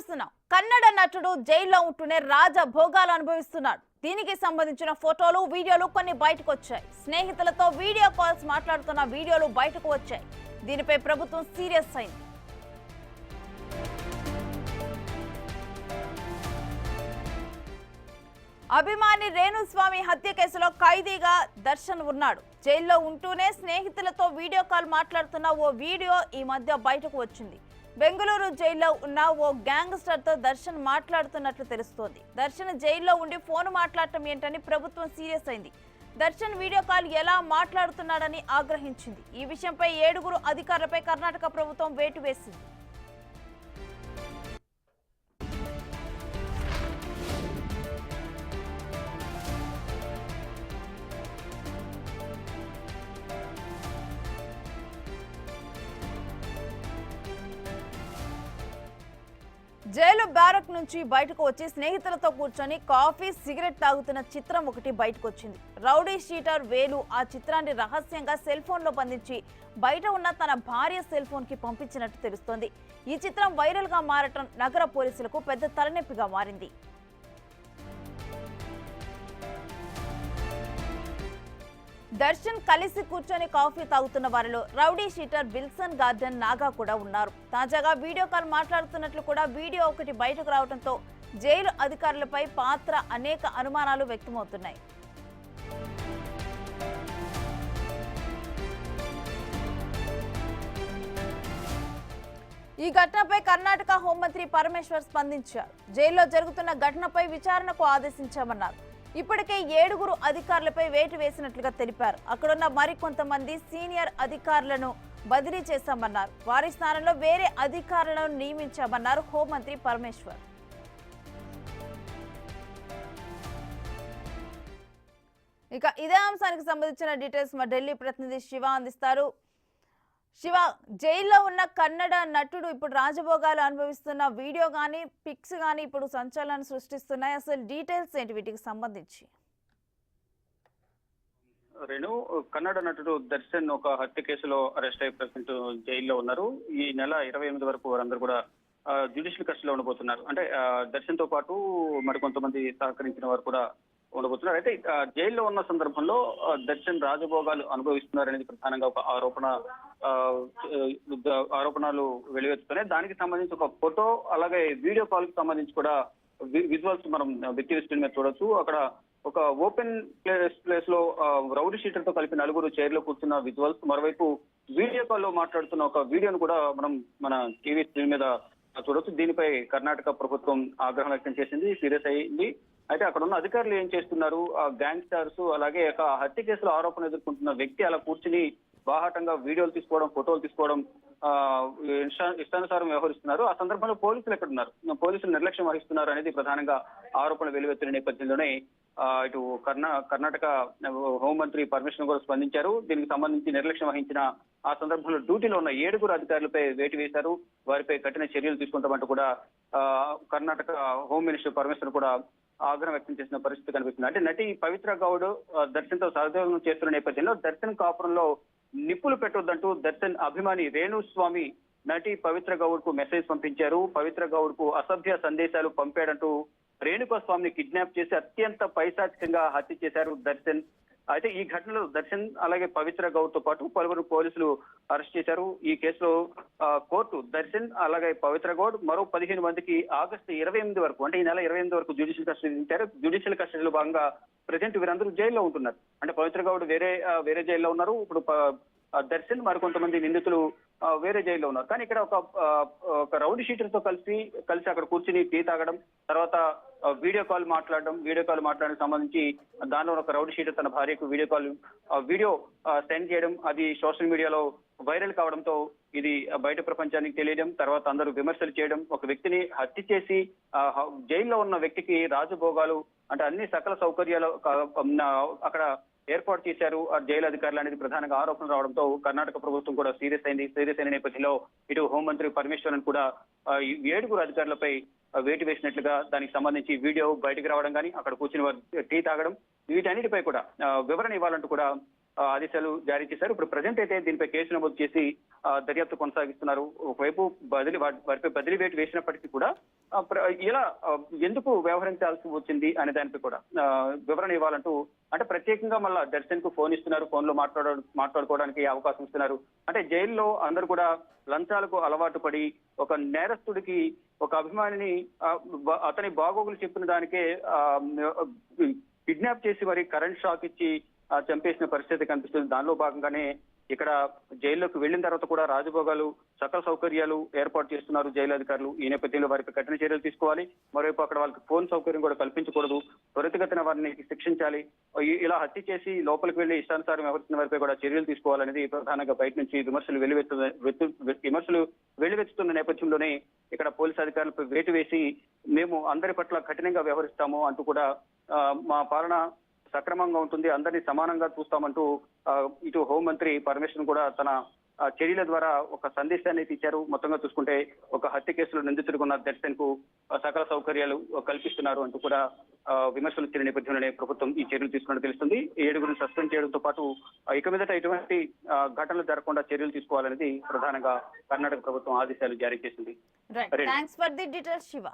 చూస్తున్నాం. కన్నడ నటుడు జైల్లో ఉంటూనే రాజభోగాలు అనుభవిస్తున్నాడు. దీనికి సంబంధించిన ఫోటోలు, వీడియోలు కొన్ని బయటకు వచ్చాయి. స్నేహితులతో వీడియో కాల్స్ మాట్లాడుతున్న వీడియోలు బయటకు వచ్చాయి. దీనిపై ప్రభుత్వం సీరియస్ అయింది. అభిమాని రేణుస్వామి హత్య కేసులో ఖైదీగా దర్శన్ ఉన్నాడు. జైల్లో ఉంటూనే స్నేహితులతో వీడియో కాల్ మాట్లాడుతున్న ఓ వీడియో ఈ మధ్య బయటకు వచ్చింది. బెంగళూరు జైల్లో ఉన్న ఓ గ్యాంగ్స్టర్ తో దర్శన్ మాట్లాడుతున్నట్లు తెలుస్తోంది. దర్శన్ జైల్లో ఉండి ఫోన్ మాట్లాడటం ఏంటని ప్రభుత్వం సీరియస్ అయింది. దర్శన్ వీడియో కాల్ ఎలా మాట్లాడుతున్నాడని ఆగ్రహించింది. ఈ విషయంపై 7 అధికారులపై కర్ణాటక ప్రభుత్వం వేటు వేసింది. జైలు బ్యారక్ నుంచి బయటకు వచ్చి స్నేహితులతో కూర్చొని కాఫీ, సిగరెట్ తాగుతున్న చిత్రం ఒకటి బయటకు వచ్చింది. రౌడీ షీటర్ వేలు ఆ చిత్రాన్ని రహస్యంగా సెల్ ఫోన్ లో బంధించి బయట ఉన్న తన భార్య సెల్ ఫోన్ కి పంపించినట్టు తెలుస్తోంది. ఈ చిత్రం వైరల్ గా మారటం నగర పోలీసులకు పెద్ద తలనొప్పిగా మారింది. దర్శన్ కలిసి కూర్చొని కాఫీ తాగుతున్న వారిలో rowdy sheeter Wilson garden Naga కూడా ఉన్నారు. తాజాగా వీడియో కాల్ మాట్లాడుతున్నట్లు కూడా వీడియో ఒకటి బయటకు రావడంతో జైలు అధికారులపై పాత్ర అనేక అనుమానాలు వ్యక్తమవుతున్నాయి. ఈ ఘటనపై కర్ణాటక హోంమంత్రి పరమేశ్వర్ స్పందించారు. జైల్లో జరుగుతున్న ఘటనపై విచారణకు ఆదేశించామన్నారు. ఇప్పటికే 7 అధికారులపై వేటు వేసినట్లుగా తెలిపారు. అక్కడున్న మరికొంతమంది సీనియర్ అధికారులను బదిలీ చేశామన్నారు. వారి స్థానంలో వేరే అధికారులను నియమించామన్నారు హోంమంత్రి పరమేశ్వర్. ఇక ఇదే అంశానికి సంబంధించిన డీటెయిల్స్ మా ఢిల్లీ ప్రతినిధి శివ అందిస్తారు. శివ, జైల్లో ఉన్న కన్నడ నటుడు ఇప్పుడు రాజభోగాలు అనుభవిస్తున్న వీడియో గానీ, పిక్స్ గానీ ఇప్పుడు సంచలనం సృష్టిస్తున్నాయి. అసలు డీటెయిల్స్ ఏంటి వీటికి సంబంధించి? రేణు, కన్నడ నటుడు దర్శన్ ఒక హత్య కేసులో అరెస్ట్ అయ్యి ప్రజెంట్ జైల్లో ఉన్నారు. ఈ నెల 28 వరకు వారందరూ కూడా జ్యుడిషియల్ కస్టడీలో ఉండబోతున్నారు. అంటే దర్శన్ తో పాటు మరికొంతమంది సహకరించిన వారు కూడా ఉండబోతున్నారు. అయితే జైల్లో ఉన్న సందర్భంలో దర్శన్ రాజభోగాలు అనుభవిస్తున్నారనేది ప్రధానంగా ఒక ఆరోపణలు వెలువెత్తుతున్నాయి. దానికి సంబంధించి ఒక ఫోటో, అలాగే వీడియో కాల్ కి సంబంధించి కూడా విజువల్స్ మనం వ్యక్తి స్క్రీన్ మీద చూడొచ్చు. అక్కడ ఒక ఓపెన్ ప్లేస్ లో రౌడీ షీటర్ తో కలిపి 4 చైర్లో కూర్చున్న విజువల్స్, మరోవైపు వీడియో కాల్ లో మాట్లాడుతున్న ఒక వీడియోను కూడా మనం మన టీవీ స్క్రీన్ మీద చూడొచ్చు. దీనిపై కర్ణాటక ప్రభుత్వం ఆగ్రహం వ్యక్తం చేసింది, సీరియస్ అయింది. అయితే అక్కడ ఉన్న అధికారులు ఏం చేస్తున్నారు, గ్యాంగ్స్టర్స్ అలాగే హత్య కేసులో ఆరోపణ ఎదుర్కొంటున్న వ్యక్తి అలా కూర్చుని బాహాటంగా వీడియోలు తీసుకోవడం, ఫోటోలు తీసుకోవడం ఇష్టానుసారం వ్యవహరిస్తున్నారు. ఆ సందర్భంలో పోలీసులు ఎక్కడున్నారు, పోలీసులు నిర్లక్ష్యం వహిస్తున్నారు అనేది ప్రధానంగా ఆరోపణలు వెలువెత్తిన నేపథ్యంలోనే ఇటు కర్ణాటక హోంమంత్రి పరమేశ్వర్ కూడా స్పందించారు. దీనికి సంబంధించి నిర్లక్ష్యం వహించిన ఆ సందర్భంలో డ్యూటీలో ఉన్న 7 అధికారులపై వేటు వేశారు. వారిపై కఠిన చర్యలు తీసుకుంటామంటూ కూడా కర్ణాటక హోమ్ మినిస్టర్ పరమేశ్వర్ కూడా ఆగ్రహం వ్యక్తం చేసిన పరిస్థితి కనిపిస్తుంది. అంటే నటి పవిత్ర గౌడ్ దర్శన్ తో సహోద్యోగం చేస్తున్న నేపథ్యంలో దర్శన్ కాపురంలో నిప్పులు పెట్టొద్దంటూ దర్శన్ అభిమాని రేణుస్వామి నటి పవిత్ర గౌడ్ కు మెసేజ్ పంపించారు. పవిత్ర గౌడ్ కు అసభ్య సందేశాలు పంపాడంటూ రేణుకా స్వామిని కిడ్నాప్ చేసి అత్యంత పైశాచికంగా హత్య చేశారు దర్శన్. అయితే ఈ ఘటనలో దర్శన్ అలాగే పవిత్ర గౌడ్ తో పాటు పలువురు పోలీసులు అరెస్ట్ చేశారు. ఈ కేసులో కోర్టు దర్శన్ అలాగే పవిత్ర గౌడ్ మరో 15 మందికి ఆగస్టు 28 వరకు, అంటే ఈ నెల 28 వరకు జ్యుడిషియల్ కస్టడీ ఇచ్చారు. జ్యుడిషియల్ కస్టడీలో భాగంగా ప్రజెంట్ వీరందరూ జైల్లో ఉంటున్నారు. అంటే పవిత్ర గౌడ్ వేరే జైల్లో ఉన్నారు. ఇప్పుడు దర్శన్ మరికొంతమంది నిందితులు వేరే జైల్లో ఉన్నారు. కానీ ఇక్కడ ఒక రౌడీ షీటర్ తో కలిసి అక్కడ కూర్చుని టీ తాగడం, తర్వాత వీడియో కాల్ మాట్లాడడానికి సంబంధించి దానిలో ఒక రౌడీ షీటర్ తన భార్యకు వీడియో సెండ్ చేయడం, అది సోషల్ మీడియాలో వైరల్ కావడంతో ఇది బయట ప్రపంచానికి తెలియడం, తర్వాత అందరూ విమర్శలు చేయడం, ఒక వ్యక్తిని హత్య చేసి జైల్లో ఉన్న వ్యక్తికి రాజభోగాలు అంటే అన్ని సకల సౌకర్యాలు అక్కడ ఏర్పాటు చేశారు ఆ జైలు అధికారులు అనేది ప్రధానంగా ఆరోపణలు రావడంతో కర్ణాటక ప్రభుత్వం కూడా సీరియస్ అయిన నేపథ్యంలో ఇటు హోంమంత్రి పరమేశ్వరన్ కూడా 7 అధికారులపై వేటు వేసినట్లుగా దానికి సంబంధించి వీడియో బయటకు రావడం కానీ, అక్కడ కూర్చుని వారు టీ తాగడం, వీటన్నిటిపై కూడా వివరణ ఇవ్వాలంటూ కూడా ఆదేశాలు జారీ చేశారు. ఇప్పుడు ప్రజెంట్ అయితే దీనిపై కేసు నమోదు చేసి దర్యాప్తు కొనసాగిస్తున్నారు. ఒకవైపు వారిపై బదిలీ వేటు వేసినప్పటికీ కూడా ఇలా ఎందుకు వ్యవహరించాల్సి వచ్చింది అనే దానిపై కూడా వివరణ ఇవ్వాలంటూ అంటే ప్రత్యేకంగా మళ్ళా దర్శన్ కు ఫోన్ ఇస్తున్నారు, ఫోన్ లో మాట్లాడుకోవడానికి అవకాశం ఇస్తున్నారు. అంటే జైల్లో అందరూ కూడా లంచాలకు అలవాటు పడి ఒక నేరస్తుడికి ఒక అభిమానిని అతని బాగోగులు చెప్పిన దానికే కిడ్నాప్ చేసి మరి కరెంట్ షాక్ ఇచ్చి చంపేసిన పరిస్థితి కనిపిస్తుంది. దానిలో భాగంగానే ఇక్కడ జైల్లోకి వెళ్లిన తర్వాత కూడా రాజభోగాలు సకల సౌకర్యాలు ఏర్పాటు చేస్తున్నారు జైలు అధికారులు. ఈ నేపథ్యంలో వారిపై కఠిన చర్యలు తీసుకోవాలి. మరోవైపు అక్కడ వాళ్ళకి ఫోన్ సౌకర్యం కూడా కల్పించకూడదు, త్వరితగతిన వారిని శిక్షించాలి. ఇలా హత్య చేసి లోపలికి వెళ్లి ఇష్టానుసారం వ్యవహరించిన వారిపై కూడా చర్యలు తీసుకోవాలనేది ప్రధానంగా బయట నుంచి విమర్శలు వెల్లువెత్తుతున్న నేపథ్యంలోనే ఇక్కడ పోలీసు అధికారులపై వేటు వేసి మేము అందరి పట్ల కఠినంగా వ్యవహరిస్తాము అంటూ కూడా మా పాలన సక్రమంగా ఉంటుంది, అందరినీ సమానంగా చూస్తామంటూ ఇటు హోంమంత్రి పరమేశ్వరన్ కూడా తన చర్యల ద్వారా ఒక సందేశాన్ని ఇచ్చారు. మొత్తంగా చూసుకుంటే ఒక హత్య కేసులో నిందితుడుకున్న దర్శన్ కు సకల సౌకర్యాలు కల్పిస్తున్నారు అంటూ కూడా విమర్శలు వచ్చిన నేపథ్యంలోనే ప్రభుత్వం ఈ చర్యలు తీసుకున్నట్టు తెలుస్తుంది. 7గురిని సస్పెండ్ చేయడంతో పాటు ఇక మీదట ఎటువంటి ఘటనలు జరగకుండా చర్యలు తీసుకోవాలనేది ప్రధానంగా కర్ణాటక ప్రభుత్వం ఆదేశాలు జారీ చేసింది. Thanks for the details Shiva.